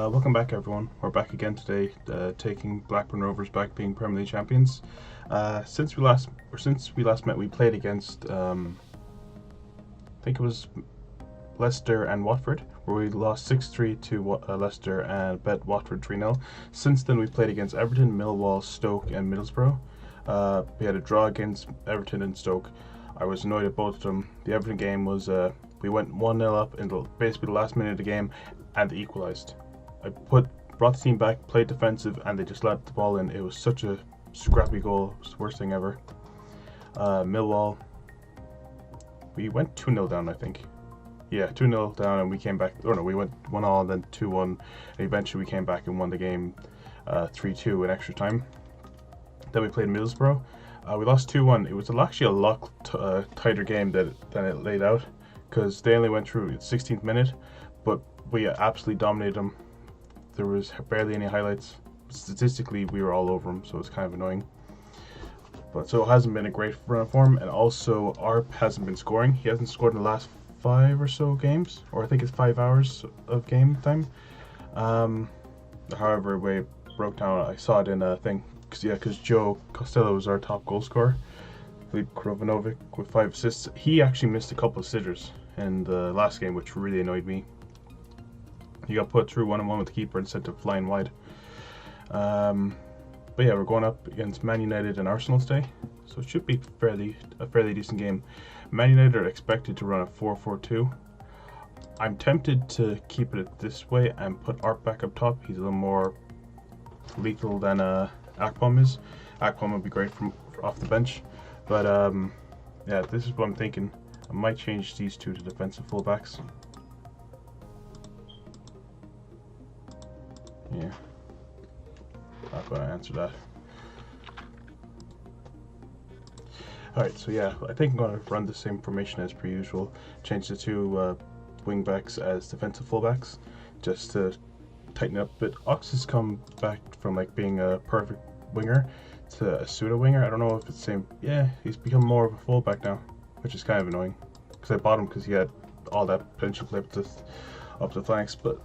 Welcome back, everyone. We're back again today, taking Blackburn Rovers back, being Premier League champions. Since we last met, we played against I think it was Leicester and Watford, where we lost 6-3 to Leicester and bet Watford 3-0. Since then, we played against Everton, Millwall, Stoke, and Middlesbrough. We had a draw against Everton and Stoke. I was annoyed at both of them. The Everton game was we went 1-0 up in basically the last minute of the game, and they equalised. I brought the team back, played defensive, and they just let the ball in. It was such a scrappy goal. It was the worst thing ever. Millwall, we went 2-0 down, I think. Yeah, 2-0 down, and we came back. Oh no, we went 1-1 and then 2-1, and eventually we came back and won the game 3-2 in extra time. Then we played Middlesbrough. We lost 2-1. It was actually a lot tighter game than it laid out, because they only went through the 16th minute, but we absolutely dominated them. There was barely any highlights. Statistically, we were all over them, so it's kind of annoying. But so it hasn't been a great run of form, and also Arp hasn't been scoring. He hasn't scored in the last 5 or so games, or I think it's 5 hours of game time. However, way it broke down, I saw it in a thing, because Joe Costello was our top goal scorer. Krovanovic with 5 assists. He actually missed a couple of sitters in the last game, which really annoyed me. He got put through 1-on-1 with the keeper and sent it flying wide. But yeah, we're going up against Man United and Arsenal today, so it should be a fairly decent game. Man United are expected to run a 4-4-2. I'm tempted to keep it this way and put Art back up top. He's a little more lethal than Akpom is. Akpom would be great from off the bench, but yeah, this is what I'm thinking. I might change these two to defensive fullbacks. Yeah, not going to answer that. Alright, so yeah, I think I'm going to run the same formation as per usual. Change the two wing backs as defensive fullbacks, just to tighten it up a bit. Ox has come back from like being a perfect winger to a pseudo winger. I don't know if it's the same. Yeah, he's become more of a fullback now, which is kind of annoying, because I bought him because he had all that potential play up the flanks, but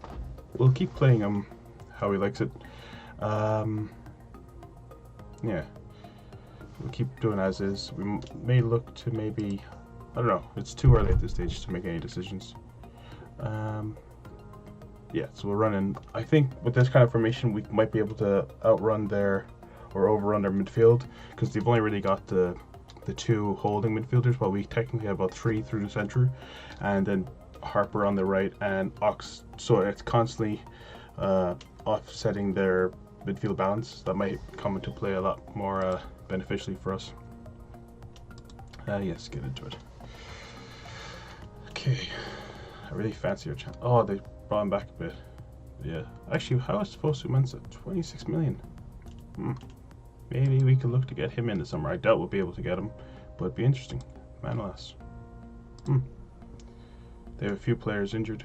we'll keep playing him how he likes it. Yeah, we'll keep doing as is. We may look to maybe, I don't know, it's too early at this stage to make any decisions. Yeah, so we'll run in. I think with this kind of formation, we might be able to outrun or overrun their midfield, because they've only really got the 2 holding midfielders, while we technically have about 3 through the centre, and then Harper on the right and Ox. So it's constantly offsetting their midfield balance. That might come into play a lot more beneficially for us. Yes, get into it. Okay, I really fancy your channel. Oh, they brought him back a bit. Yeah, actually, how is supposed to Mensa? 26 million. Maybe we could look to get him in the summer. I doubt we'll be able to get him, but it'd be interesting. Manolas. They have a few players injured.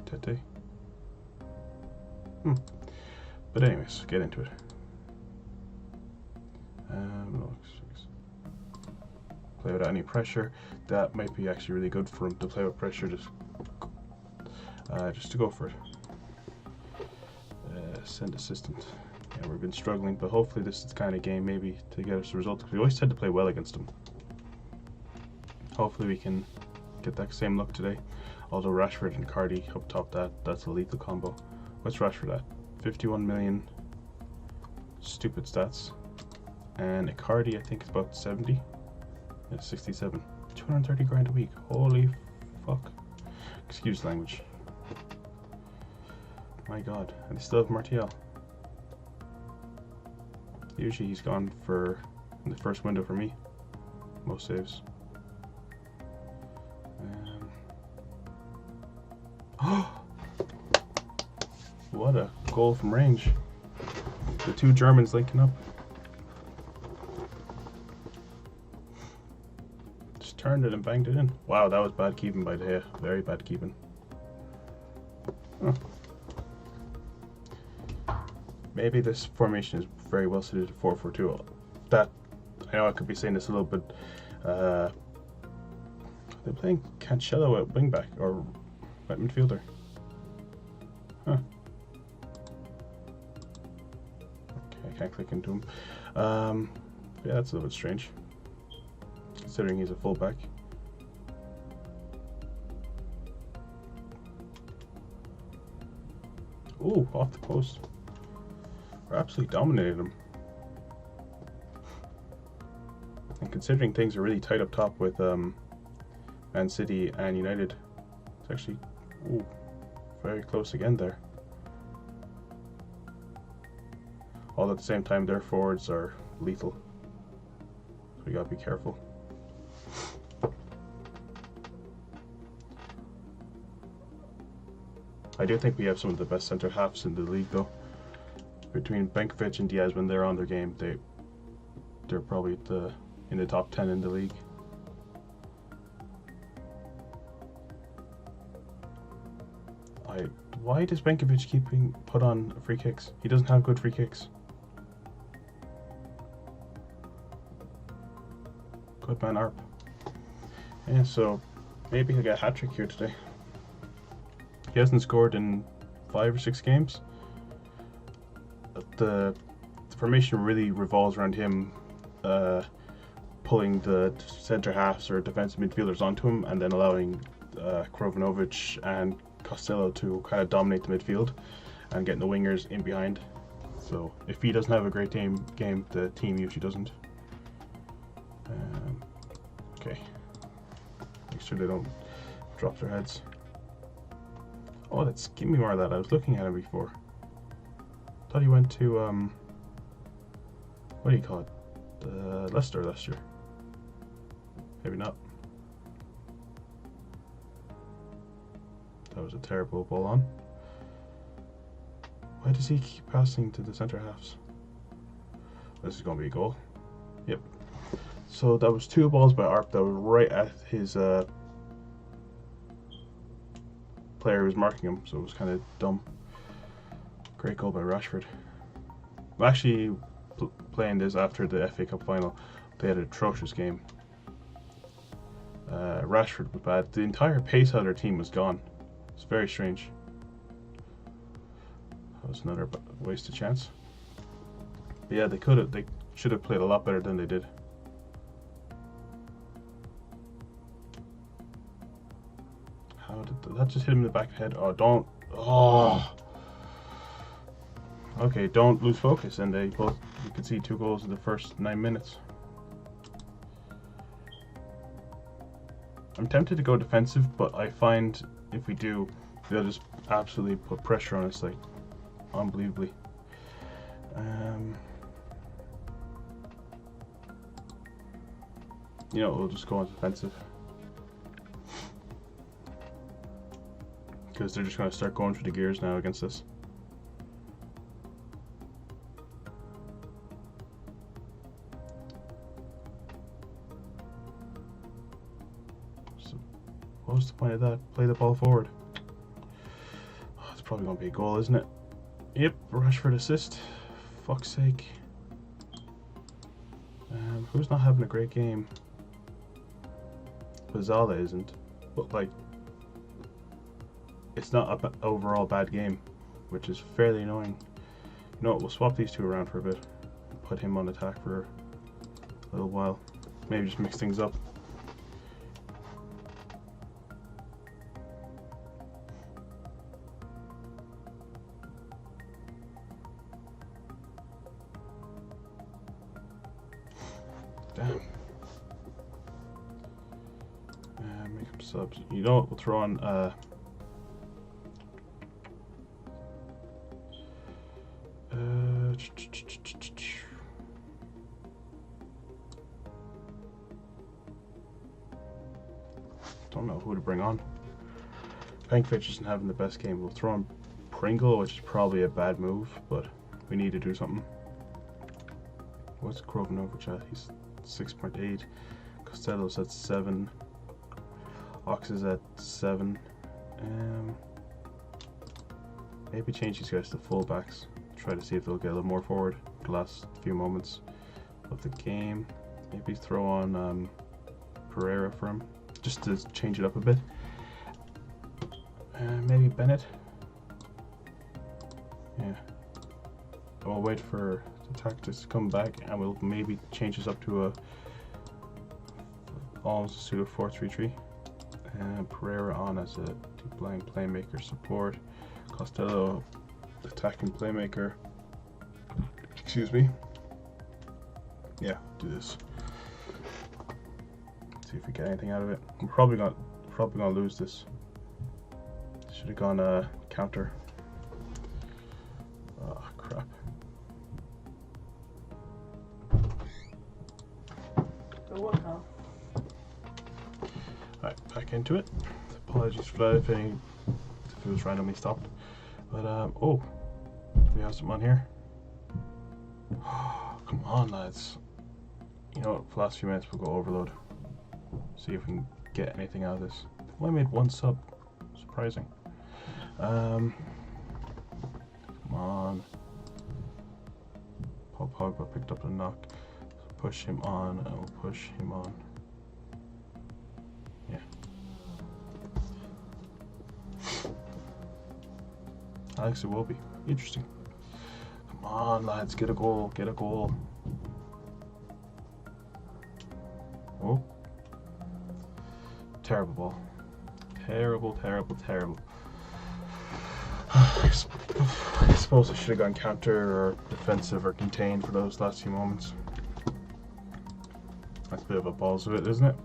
Tete. But anyways, get into it. Play without any pressure. That might be actually really good for him to play with pressure, just to go for it. Send assistant. Yeah, we've been struggling, but hopefully this is the kind of game maybe to get us a result, because we always tend to play well against them. Hopefully we can get that same luck today. Although Rashford and Cardi up top, that's a lethal combo. What's Rashford at? 51 million. Stupid stats. And Icardi, I think, is about 70. Yeah, 67. 230 grand a week. Holy fuck. Excuse the language. My god. And they still have Martial. Usually he's gone in the first window for me. Most saves. What a goal from range. The 2 Germans linking up. Just turned it and banged it in. Wow, that was bad keeping by De Gea. Very bad keeping. Maybe this formation is very well suited to 4-4-2. That, I know I could be saying this a little bit. They're playing Cancelo at wingback or at midfielder. Huh. Okay, I can't click into him. Yeah, that's a little bit strange, considering he's a fullback. Ooh, off the post. We're absolutely dominated him. And considering things are really tight up top with Man City and United, it's actually very close again there. All at the same time, their forwards are lethal, so we gotta be careful. I do think we have some of the best centre halves in the league, though. Between Benkovic and Diaz, when they're on their game, they're probably in the top 10 in the league. Why does Benkovic keep being put on free kicks? He doesn't have good free kicks. Good man, Arp. Yeah, so maybe he'll get a hat-trick here today. He hasn't scored in 5 or 6 games. The formation really revolves around him pulling the centre halves or defensive midfielders onto him, and then allowing Krovanovic and Costello to kind of dominate the midfield and getting the wingers in behind. So if he doesn't have a great game, the team usually doesn't. Okay, make sure they don't drop their heads. Oh, give me more of that. I was looking at him before. Thought he went to what do you call it? Leicester. Maybe not. That was a terrible ball on. Why does he keep passing to the centre halves? This is going to be a goal. Yep. So that was 2 balls by Arp that were right at his player who was marking him, so it was kind of dumb. Great goal by Rashford. I'm actually playing this after the FA Cup final. They had an atrocious game. Rashford was bad. The entire pace out of their team was gone. It's very strange. That was another wasted chance. But yeah, they should have played a lot better than they did. How did that just hit him in the back of the head? Oh, don't. Oh. Okay, don't lose focus. And you could see 2 goals in the first 9 minutes. I'm tempted to go defensive, but I find if we do, they'll just absolutely put pressure on us, like, unbelievably. You know, we'll just go on defensive. Because they're just going to start going through the gears now against us. So, what was the point of that? Play the ball forward. Oh, it's probably going to be a goal, isn't it? Yep, Rashford assist. Fuck's sake. Who's not having a great game? Zala isn't. But, like, it's not an overall bad game, which is fairly annoying. You know what, we'll swap these 2 around for a bit. Put him on attack for a little while. Maybe just mix things up. Damn. Make up subs. You know what, we'll throw on don't know who to bring on. Benkovic isn't having the best game. We'll throw on Pringle, which is probably a bad move, but we need to do something. What's Krovanovic at? He's 6.8. Costello's at 7. Ox is at 7. Maybe change these guys to fullbacks. Try to see if they'll get a little more forward the last few moments of the game. Maybe throw on Pereira for him, just to change it up a bit. Maybe Bennett. Yeah. We'll wait for the tactics to come back, and we'll maybe change this up to a almost a pseudo 4-3-3. And Pereira on as a deep line playmaker support. Costello attacking playmaker. Excuse me. Yeah, do this. See if we get anything out of it. I'm probably gonna lose this. Should have gone counter. Oh crap. So what now? Alright, back into it. Apologies for that if it was randomly stopped. But oh, we have some on here. Come on, lads. You know what? For the last few minutes, we'll go overload. See if we can get anything out of this. I've only made one sub. Surprising. Come on. Paul Pogba picked up a knock. So push him on, and we'll push him on. Yeah. Alex, it will be interesting. Come on, lads, get a goal, get a goal. Oh. Terrible ball. Terrible, terrible, terrible. I suppose I should have gone counter or defensive or contained for those last few moments. That's a bit of a balls of it, isn't it?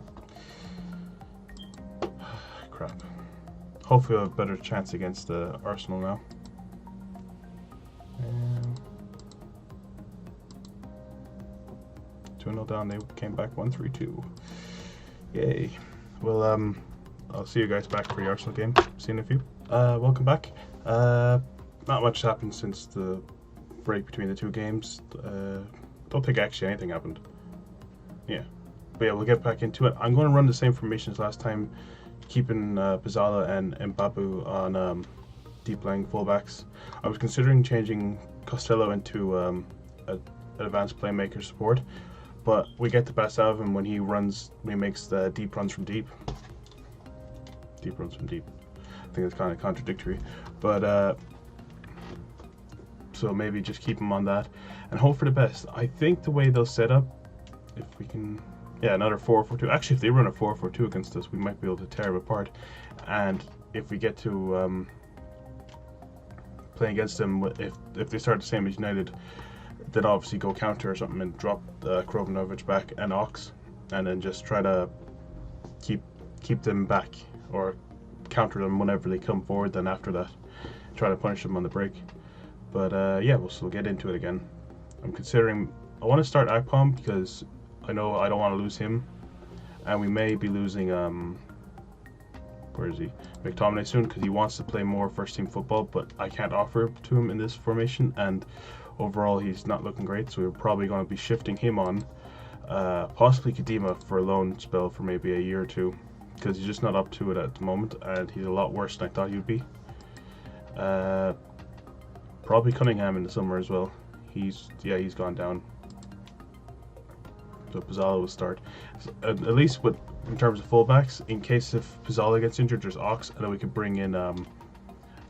Crap. Hopefully we'll have a better chance against Arsenal now. 2-0 down, they came back 1-3-2. Yay. Well, I'll see you guys back for the Arsenal game. See you in a few. Welcome back. Not much happened since the break between the two games. Don't think actually anything happened. Yeah. But yeah, we'll get back into it. I'm going to run the same formation as last time, keeping Pizzala and Mbabu on deep lying fullbacks. I was considering changing Costello into an advanced playmaker support, but we get the best out of him when he makes the deep runs from deep. Deep runs from deep. I think it's kind of contradictory, but so maybe just keep him on that and hope for the best. I think the way they'll set up, if we can, yeah, another 4-4-2. Actually, if they run a 4-4-2 against us, we might be able to tear them apart. And if we get to playing against them, if they start the same as United, then obviously go counter or something and drop Blackburn Rovers Back and Ox, and then just try to keep them back or counter them whenever they come forward. Then after that, try to punish them on the break. But yeah, we'll get into it again. I'm considering, I want to start Akpom because I know I don't want to lose him, and we may be losing where is he, McTominay soon, because he wants to play more first team football, but I can't offer to him in this formation, and overall he's not looking great, so we're probably going to be shifting him on, possibly Kadima for a loan spell for maybe a year or two, because he's just not up to it at the moment, and he's a lot worse than I thought he would be. Probably Cunningham in the summer as well. He's gone down. So Pizzala will start. So, at least in terms of fullbacks, in case if Pizzala gets injured, there's Ox, and then we can bring in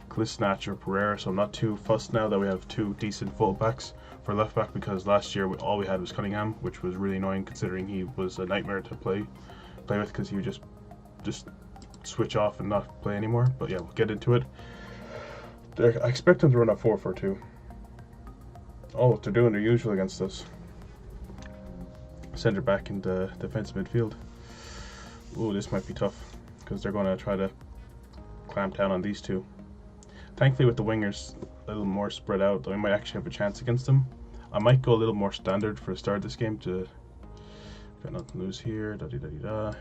Glissnatch or Pereira. So I'm not too fussed now that we have two decent fullbacks for left back, because last year all we had was Cunningham, which was really annoying considering he was a nightmare to play with, because he would just switch off and not play anymore. But yeah, we'll get into it. I expect them to run a 4-4-2. Oh, they're doing their usual against us. Centre back in the defensive midfield. Ooh, this might be tough because they're going to try to clamp down on these two. Thankfully, with the wingers a little more spread out, we might actually have a chance against them. I might go a little more standard for the start of this game to got nothing to lose here. Da-da-da-da-da.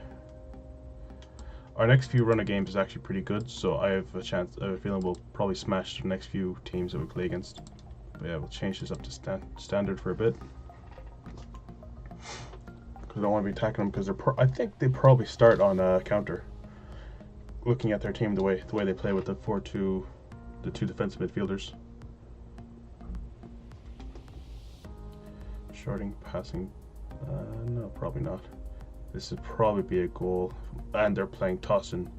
Our next few run of games is actually pretty good, so I have a feeling we'll probably smash the next few teams that we play against. But yeah, we'll change this up to standard for a bit, because I don't want to be attacking them, because I think they probably start on counter. Looking at their team, the way they play with the 4-2, the two defensive midfielders. Shorting, passing, no, probably not. This would probably be a goal, and they're playing Tossin,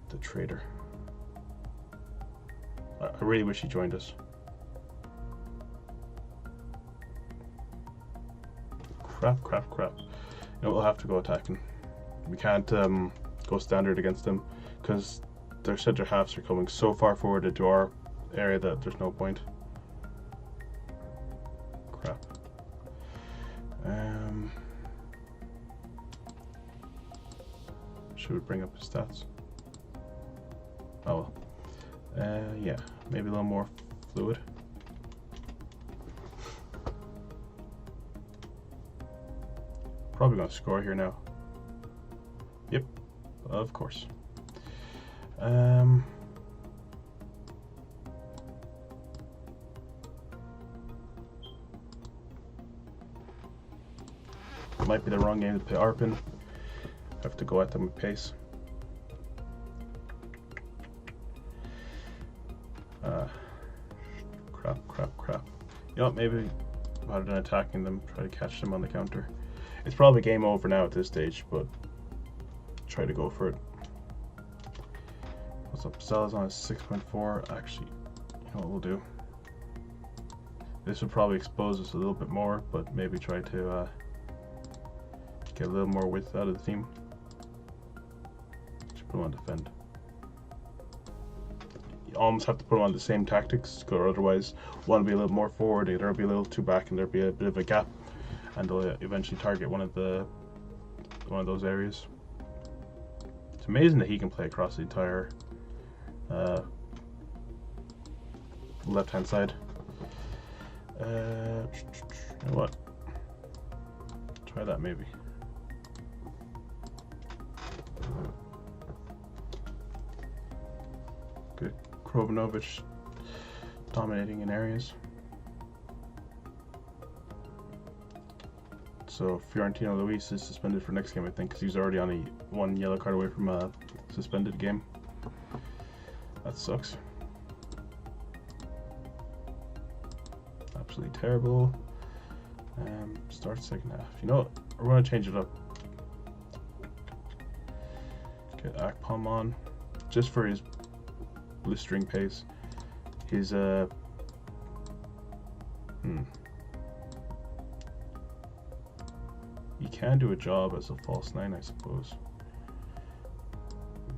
the traitor. I really wish he joined us. Crap. You know, we'll have to go attacking. We can't go standard against them because their centre halves are coming so far forward into our area that there's no point. Crap. Should we bring up his stats? Oh well. Yeah, maybe a little more fluid. Probably gonna score here now. Yep, of course. Might be the wrong game to play Arpin. Have to go at them with pace. Crap. You know what, maybe rather than attacking them, try to catch them on the counter. It's probably game over now at this stage, but try to go for it. What's up? Stella's on a 6.4. Actually, you know what we'll do? This will probably expose us a little bit more, but maybe try to get a little more width out of the team. Just put them on defend. You almost have to put them on the same tactics, or otherwise one will be a little more forward, the other will be a little too back, and there'll be a bit of a gap, and they'll eventually target one of those areas. It's amazing that he can play across the entire left-hand side. You know what? Try that maybe. Good. Krovanovic dominating in areas. So Fiorentino Luis is suspended for next game, I think, because he's already on one yellow card away from a suspended game. That sucks. Absolutely terrible. Start second half. You know what? We're going to change it up. Get Akpom on, just for his blistering pace. His he can do a job as a false 9, I suppose.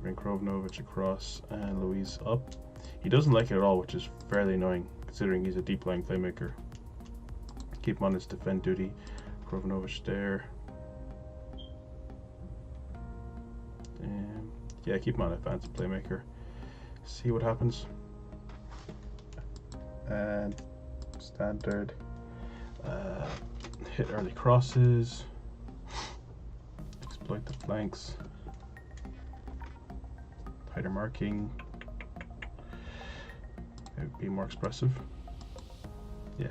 Bring Krovanovic across and Luis up. He doesn't like it at all, which is fairly annoying considering he's a deep lying playmaker. Keep him on his defend duty. Krovanovic there. And yeah, keep him on advanced playmaker. See what happens. And standard. Hit early crosses. Exploit the flanks. Tighter marking. Maybe be more expressive. Yeah.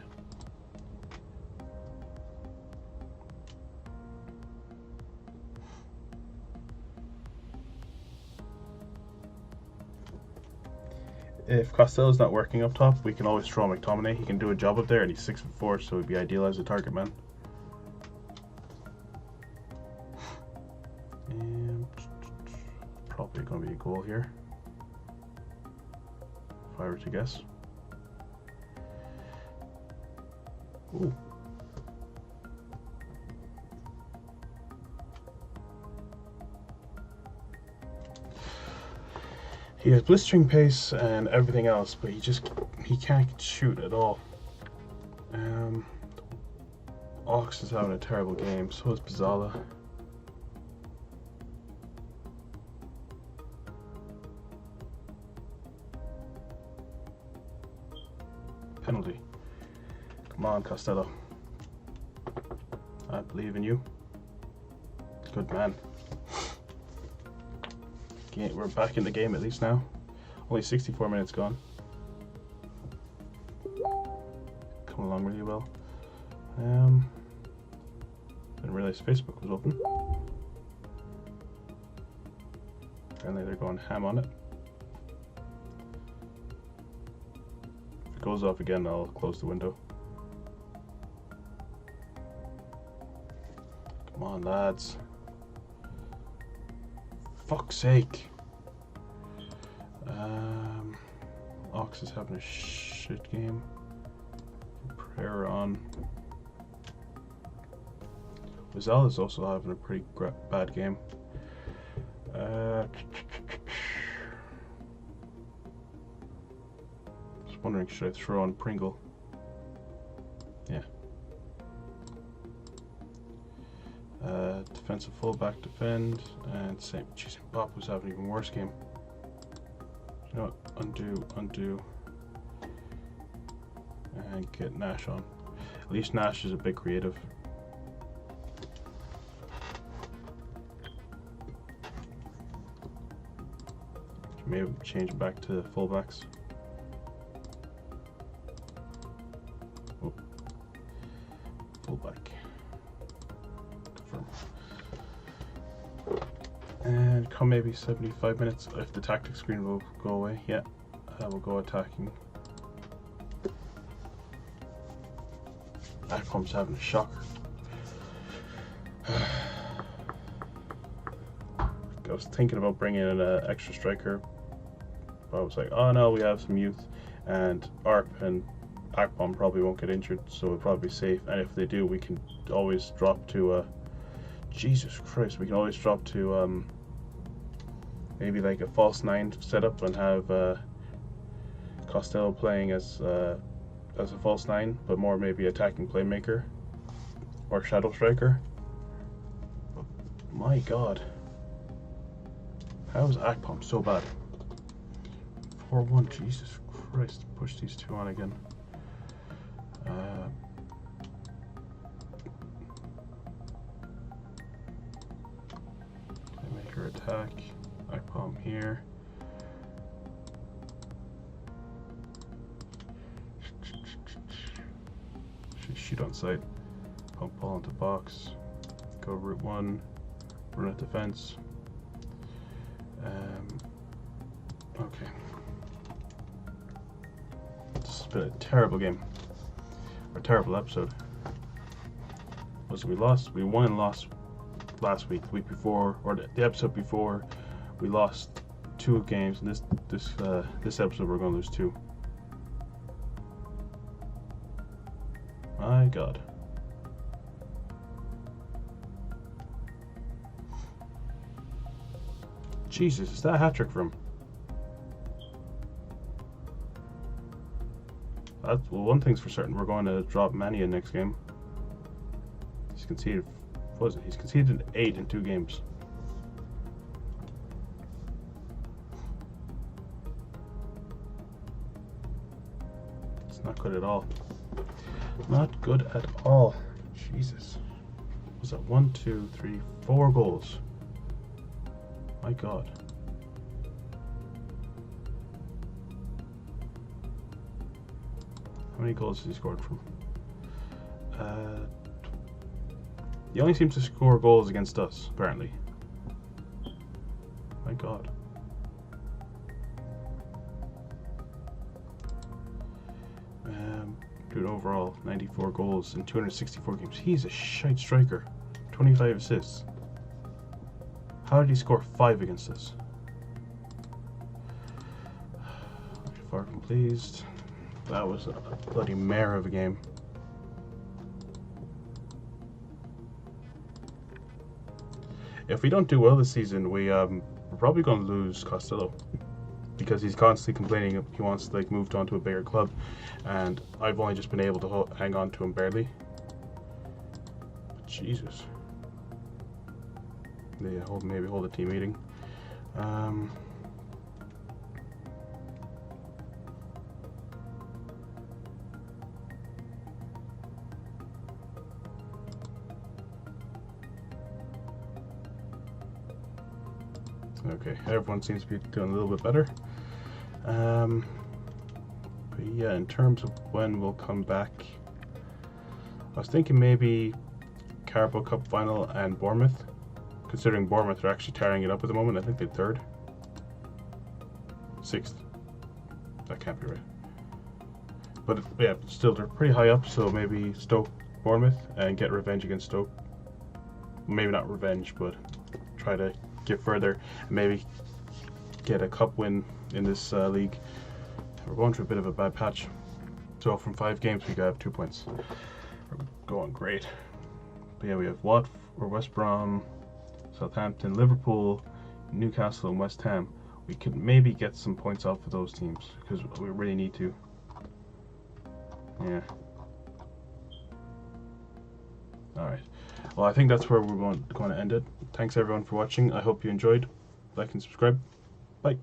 If Costello's not working up top, we can always throw McTominay. He can do a job up there, and he's 6'4", so he'd be ideal as a target man. And probably going to be a goal here, if I were to guess. Ooh. He has blistering pace and everything else, but he can't shoot at all. Ox is having a terrible game, so is Pizzala. Penalty. Come on, Costello. I believe in you. Good man. Okay, we're back in the game at least now. Only 64 minutes gone. Come along really well. Didn't realize Facebook was open. Apparently they're going ham on it. If it goes off again, I'll close the window. Come on, lads. Fuck's sake. Box is having a shit game. Prayer on. Wazal is also having a pretty bad game. Just wondering, should I throw on Pringle? Yeah. Defensive fullback defend, and same. Jeez, Pop was having an even worse game. You know what? Undo, and get Nash on. At least Nash is a bit creative. Maybe change it back to fullbacks. Oh. Fullback. Confirm. And come maybe 75 minutes if the tactics screen will go away. Yeah, we'll go attacking. Akpom's having a shocker. I was thinking about bringing in an extra striker. I was like, oh no, we have some youth, and Arp and Akpom probably won't get injured, so we'll probably be safe. And if they do, we can always drop to Jesus Christ, we can always drop to maybe like a false 9 setup and have Costello playing as a false 9, but more maybe attacking playmaker or shadow striker. But my God, how is Akpom so bad? 4-1, Jesus Christ, push these two on again. Playmaker attack, Akpom here. Shoot on sight, pump ball into box, go route 1, run at defense. Okay. This has been a terrible game. Or terrible episode. We lost. We won and lost last week, the week before, or the episode before. We lost 2 games, and this episode we're going to lose 2. My God. Jesus, is that a hat-trick for him? Well, one thing's for certain, we're going to drop Mania next game. He's conceded, what was it? He's conceded 8 in 2 games. It's not good at all. Not good at all. Jesus. What was that 1, 2, 3, 4 goals? My God. How many goals has he scored from? He only seems to score goals against us, apparently. My God. Dude, overall, 94 goals in 264 games. He's a shite striker. 25 assists. How did he score 5 against us? Far from pleased. That was a bloody mare of a game. If we don't do well this season, we're probably going to lose Costello, because he's constantly complaining he wants to like moved on to a bigger club, and I've only just been able to hang on to him barely. But Jesus. Yeah, maybe hold a team meeting. Okay, everyone seems to be doing a little bit better. But yeah, in terms of when we'll come back, I was thinking maybe Carabao Cup final and Bournemouth, considering Bournemouth are actually tearing it up at the moment. I think they're 3rd. 6th. That can't be right. But yeah, still they're pretty high up, so maybe Stoke, Bournemouth, and get revenge against Stoke. Maybe not revenge, but try to get further and maybe get a cup win in this league We're going through a bit of a bad patch. So from 5 games, we got 2 points. We're going great. But yeah, we have West Brom, Southampton, Liverpool, Newcastle, and West Ham. We could maybe get some points off of those teams because we really need to. Yeah. Alright. Well, I think that's where we're going to end it. Thanks everyone for watching. I hope you enjoyed. Like and subscribe. Bye.